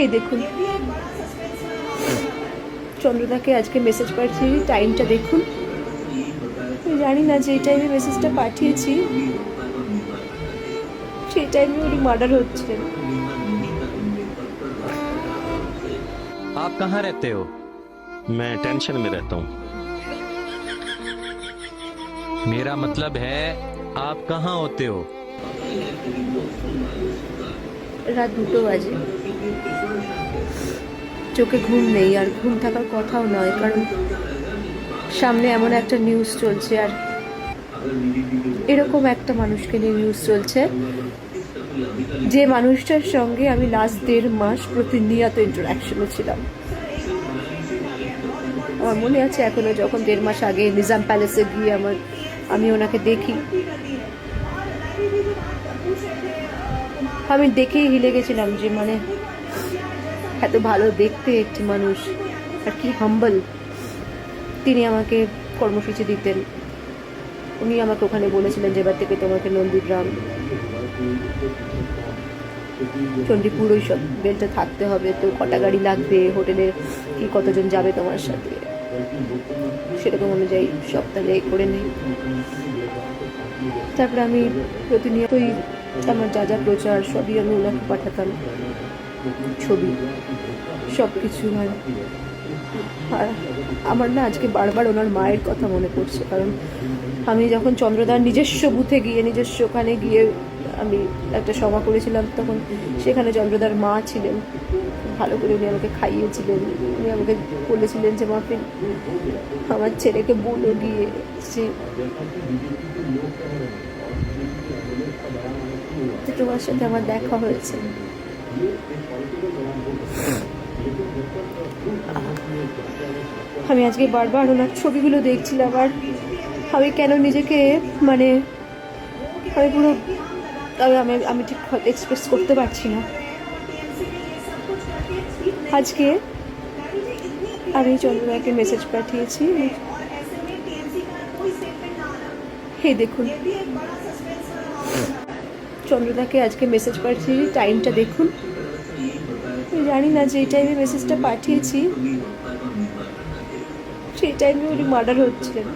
এই দেখুন, চন্দ্রদাকে আজকে মেসেজ পাঠিয়েছি, টাইমটা দেখুন। আমি জানি না যে এই টাইমে মেসেজটা পাঠিয়েছি সেই টাইমে উনি মার্ডার হচ্ছেন। आप कहाँ रहते हो? मैं टेंशन में रहता हूँ। मेरा मतलब है आप कहाँ होते हो? রাত 2টো বাজে, চোখে ঘুম নেই, আর ঘুম থাকার কথাও নয়, কারণ সামনে এমন একটা নিউজ চলছে, আর এরকম একটা মানুষকে নিয়ে নিউজ চলছে যে মানুষটার সঙ্গে আমি লাস্ট 1.5 মাস প্রতিনিয়ত ইন্টারাকশনে ছিলাম। আমার মনে আছে এখনো, যখন 1.5 মাস আগে নিজাম প্যালেসে গিয়ে আমি ওনাকে দেখি, আমি দেখেই হিলে গেছিলাম যে মানে এত ভালো দেখতে একটি মানুষ, আর কি হাম্বল। তিনি আমাকে কর্মসূচি দিতেন, উনি আমাকে ওখানে বলেছিলেন যে এবার থেকে তোমাকে নন্দীগ্রাম, চণ্ডীপুর ওই সব বেলটা থাকতে হবে, তো কটা গাড়ি লাগবে, হোটেলে কি কতজন যাবে তোমার সাথে, সেরকম অনুযায়ী সপ্তাহে করে নিই। তারপরে আমি প্রতিনিয়তই আমার যা যা প্রচার সবই আমি ওনাকে পাঠাতাম, ছবি সব কিছু। আর আমার না আজকে বারবার ওনার মায়ের কথা মনে পড়ছে, কারণ আমি যখন চন্দ্রদার নিজস্ব বুথে গিয়ে, নিজস্ব ওখানে গিয়ে আমি একটা সভা করেছিলাম, তখন সেখানে চন্দ্রদার মা ছিলেন, ভালো করে উনি আমাকে খাইয়েছিলেন। উনি আমাকে বলেছিলেন যে মাফিন, আমার ছেলেকে বলো গিয়ে যে তোমার সাথে আমার দেখা হয়েছে। আমি আজকে বারবার ওনার ছবিগুলো দেখছিলাম, আর আমি কেন নিজেকে মানে আমি পুরো আমি ঠিক এক্সপ্রেস করতে পারছি না। আজকে আমি চন্দ্রদাকে মেসেজ পাঠিয়েছি, এই দেখুন, চন্দ্রদাকে আজকে মেসেজ পাঠিয়েছি, টাইমটা দেখুন। আমি জানি না যে এই টাইমে মেসেজটা পাঠিয়েছি সেই টাইমে উনি মার্ডার হচ্ছিলেন।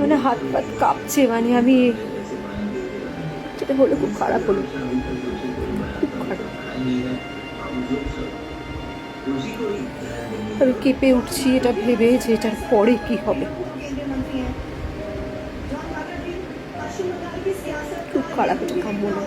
মানে হাত পাত কাঁপছে, মানে আমি যেটা হলো খুব খারাপ হলো, খুব খারাপ। আমি কেঁপে উঠছি এটা ভেবে যে এটার পরে কি হবে। খুব খারাপ, এটা কাম্য না।